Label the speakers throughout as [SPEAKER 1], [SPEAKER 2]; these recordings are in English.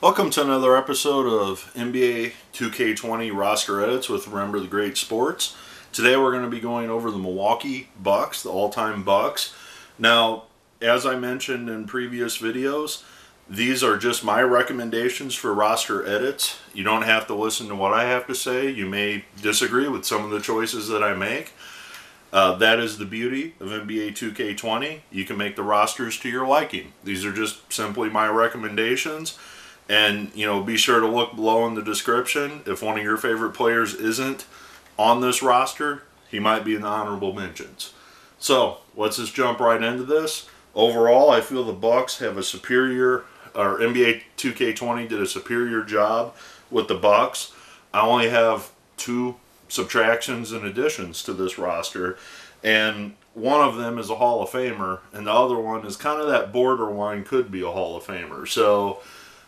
[SPEAKER 1] Welcome to another episode of NBA 2K20 roster edits with Remember the Great Sports. Today we're going to be going over the Milwaukee Bucks, the all-time Bucks. Now, as I mentioned in previous videos, these are just my recommendations for roster edits. You don't have to listen to what I have to say. You may disagree with some of the choices that I make. That is the beauty of NBA 2K20. You can make the rosters to your liking. These are just simply my recommendations. And, be sure to look below in the description. If one of your favorite players isn't on this roster, he might be in the honorable mentions. So, let's just jump right into this. Overall, I feel the Bucks have a superior, or NBA 2K20 did a superior job with the Bucks. I only have 2 subtractions and additions to this roster. And one of them is a Hall of Famer, and the other one is kind of that borderline could be a Hall of Famer. So,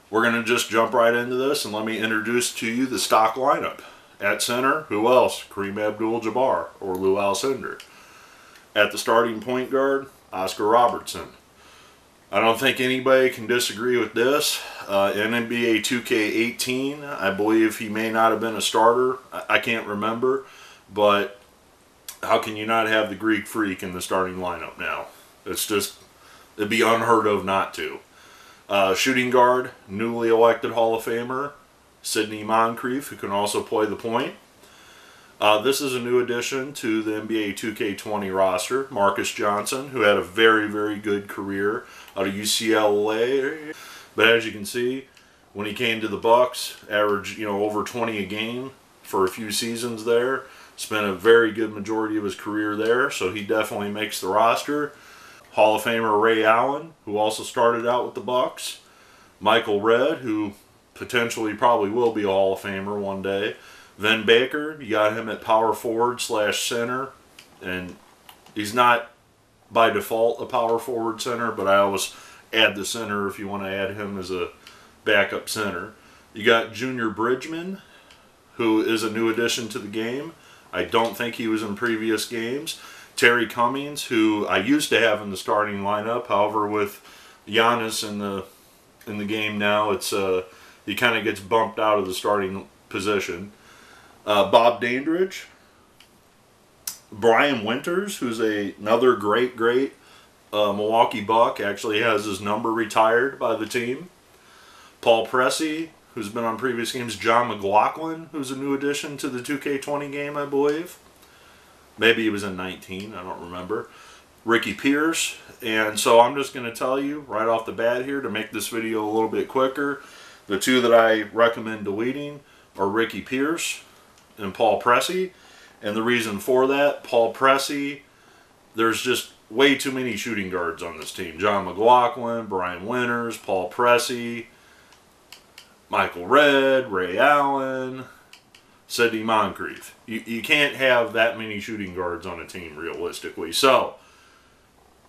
[SPEAKER 1] we're going to just jump right into this, and let me introduce to you the stock lineup. At center, who else? Kareem Abdul-Jabbar or Lou Alcindor. At the starting point guard, Oscar Robertson. I don't think anybody can disagree with this. In NBA 2K18, I believe he may not have been a starter. I can't remember, but how can you not have the Greek Freak in the starting lineup now? It'd be unheard of not to. Shooting guard, newly elected Hall of Famer, Sidney Moncrief, who can also play the point. This is a new addition to the NBA 2K20 roster, Marques Johnson, who had a very, very good career out of UCLA. But as you can see, when he came to the Bucks, averaged over 20 a game for a few seasons there. Spent a very good majority of his career there, so he definitely makes the roster. Hall of Famer Ray Allen, who also started out with the Bucks. Michael Redd, who potentially probably will be a Hall of Famer one day. Vin Baker, you got him at power forward / center. And he's not by default a power forward center, but I always add the center if you want to add him as a backup center. You got Junior Bridgeman, who is a new addition to the game. I don't think he was in previous games. Terry Cummings, who I used to have in the starting lineup. However, with Giannis in the game now, he kind of gets bumped out of the starting position. Bob Dandridge, Brian Winters, who's another great Milwaukee Buck, actually has his number retired by the team. Paul Pressey, who's been on previous games. Jon McGlocklin, who's a new addition to the 2K20 game, I believe. Maybe he was in 19, I don't remember. Ricky Pierce. And so I'm just going to tell you right off the bat here to make this video a little bit quicker. The 2 that I recommend deleting are Ricky Pierce and Paul Pressey. And the reason for that, Paul Pressey, there's just way too many shooting guards on this team. Jon McGlocklin, Brian Winters, Paul Pressey, Michael Redd, Ray Allen, Sidney Moncrief. You can't have that many shooting guards on a team realistically. So,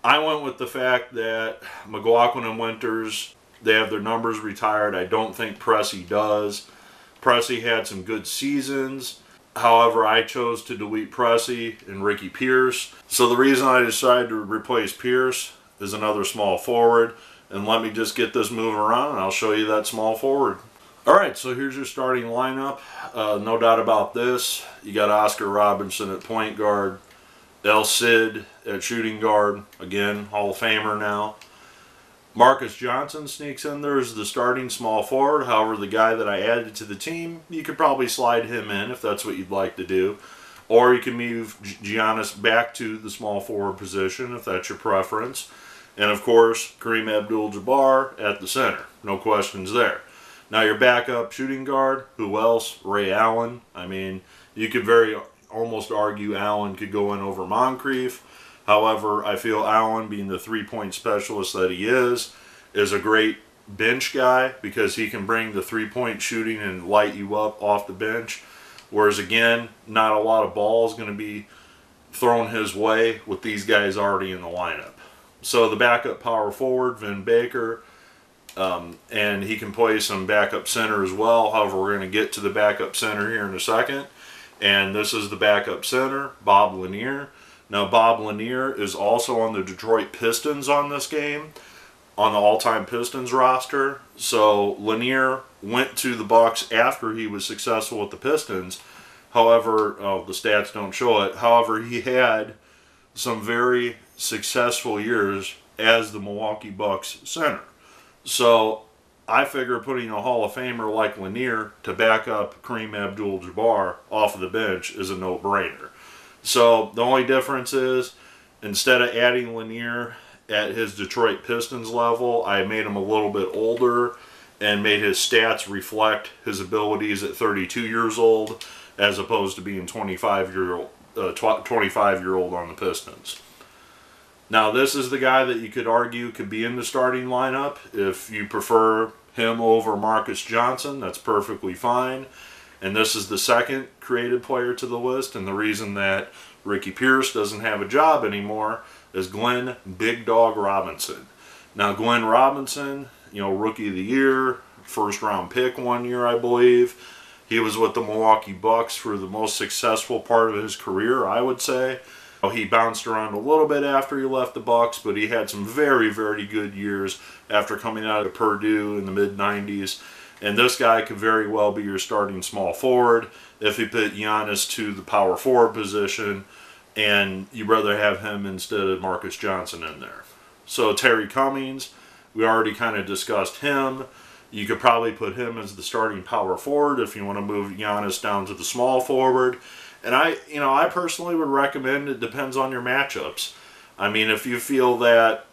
[SPEAKER 1] I went with the fact that McGlocklin and Winters, they have their numbers retired. I don't think Pressey does. Pressey had some good seasons. However, I chose to delete Pressey and Ricky Pierce. So the reason I decided to replace Pierce is another small forward. And let me just get this moving around and I'll show you that small forward. Alright, so here's your starting lineup. No doubt about this. You got Oscar Robertson at point guard. El Cid at shooting guard. Again, Hall of Famer now. Marques Johnson sneaks in there as the starting small forward. However, the guy that I added to the team, you could probably slide him in if that's what you'd like to do. Or you can move Giannis back to the small forward position if that's your preference. And of course, Kareem Abdul-Jabbar at the center. No questions there. Now your backup shooting guard, who else? Ray Allen. I mean, you could almost argue Allen could go in over Moncrief. However, I feel Allen, being the three-point specialist that he is a great bench guy because he can bring the three-point shooting and light you up off the bench. Whereas again, not a lot of balls going to be thrown his way with these guys already in the lineup. So the backup power forward, Vin Baker, and he can play some backup center as well. However, we're going to get to the backup center here in a second. And this is the backup center, Bob Lanier. Now, Bob Lanier is also on the Detroit Pistons on this game. on the all-time Pistons roster. So Lanier went to the Bucks after he was successful with the Pistons. However, the stats don't show it. However, he had some very successful years as the Milwaukee Bucks center. So I figure putting a Hall of Famer like Lanier to back up Kareem Abdul-Jabbar off of the bench is a no-brainer. So the only difference is, instead of adding Lanier at his Detroit Pistons level, I made him a little bit older and made his stats reflect his abilities at 32 years old, as opposed to being 25-year-old on the Pistons. Now, this is the guy that you could argue could be in the starting lineup. If you prefer him over Marques Johnson, that's perfectly fine. And this is the second created player to the list, and the reason that Ricky Pierce doesn't have a job anymore is Glenn Big Dog Robinson. Now, Glenn Robinson, Rookie of the Year, first-round pick one year, I believe. He was with the Milwaukee Bucks for the most successful part of his career, I would say. He bounced around a little bit after he left the Bucks, but he had some very, very good years after coming out of Purdue in the mid-90s. And this guy could very well be your starting small forward if you put Giannis to the power forward position, and you'd rather have him instead of Marques Johnson in there. So Terry Cummings, we already kind of discussed him. You could probably put him as the starting power forward if you want to move Giannis down to the small forward. And I personally would recommend, it depends on your matchups. I mean, if you feel that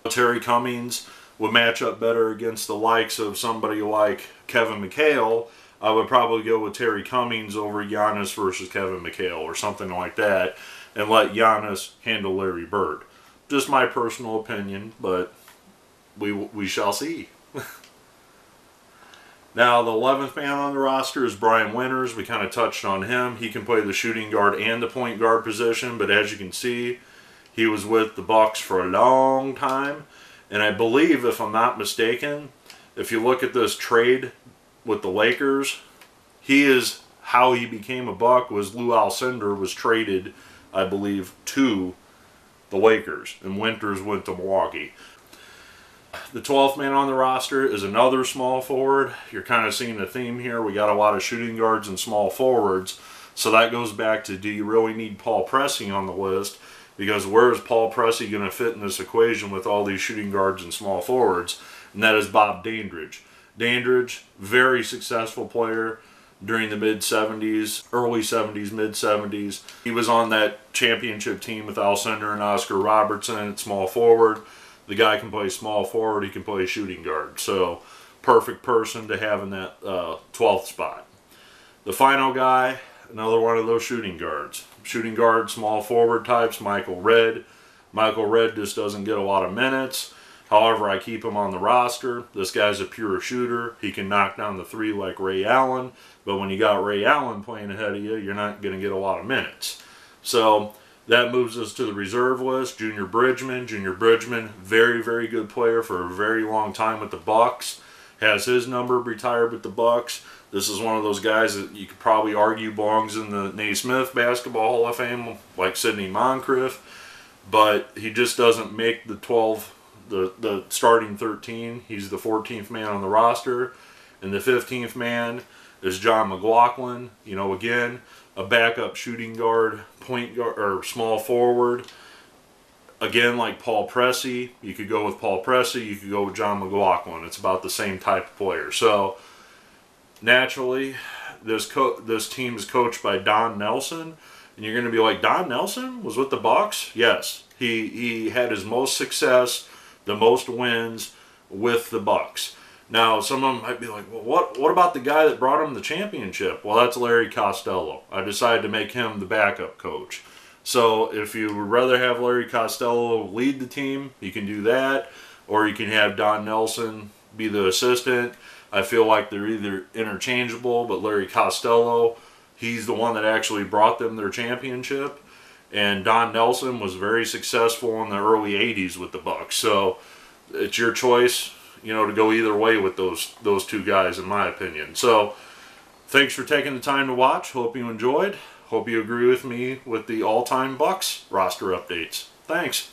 [SPEAKER 1] Terry Cummings would match up better against the likes of somebody like Kevin McHale, I would probably go with Terry Cummings over Giannis versus Kevin McHale or something like that, and let Giannis handle Larry Bird. Just my personal opinion, but we shall see. Now, the 11th man on the roster is Brian Winters. We kind of touched on him. He can play the shooting guard and the point guard position, but as you can see, he was with the Bucks for a long time. And I believe, if I'm not mistaken, if you look at this trade with the Lakers, how he became a Buck was Lou Alcindor was traded, I believe, to the Lakers, and Winters went to Milwaukee. The 12th man on the roster is another small forward. You're kind of seeing a theme here. We got a lot of shooting guards and small forwards. So that goes back to, do you really need Paul Pressey on the list? Because where is Paul Pressey going to fit in this equation with all these shooting guards and small forwards? And that is Bob Dandridge. Dandridge, very successful player during the mid-70s, early 70s, mid-70s. He was on that championship team with Alcindor and Oscar Robertson at small forward. The guy can play small forward, he can play shooting guard. So, perfect person to have in that 12th spot. The final guy, another one of those shooting guards. Shooting guard, small forward types, Michael Redd. Michael Redd just doesn't get a lot of minutes. However, I keep him on the roster. This guy's a pure shooter. He can knock down the three like Ray Allen. But when you got Ray Allen playing ahead of you, you're not going to get a lot of minutes. So, that moves us to the reserve list. Junior Bridgeman. Junior Bridgeman, very, very good player for a very long time with the Bucks. Has his number retired with the Bucks. This is one of those guys that you could probably argue belongs in the Naismith Basketball Hall of Fame, like Sidney Moncrief. But he just doesn't make the 12, the starting 13. He's the 14th man on the roster. And the 15th man is Jon McGlocklin. Again, a backup shooting guard, point guard, or small forward. Again, like Paul Pressey, you could go with Paul Pressey, you could go with Jon McGlocklin. It's about the same type of player. So, naturally, this team is coached by Don Nelson. And you're going to be like, Don Nelson was with the Bucks? Yes. He had his most success, the most wins with the Bucks. Now, some of them might be like, well, what about the guy that brought him the championship? Well, that's Larry Costello. I decided to make him the backup coach. So if you would rather have Larry Costello lead the team, you can do that. Or you can have Don Nelson be the assistant. I feel like they're either interchangeable, but Larry Costello, he's the one that actually brought them their championship. And Don Nelson was very successful in the early 80s with the Bucks. So it's your choice, to go either way with those two guys, in my opinion. So, thanks for taking the time to watch. Hope you enjoyed. Hope you agree with me with the all-time Bucks roster updates. Thanks.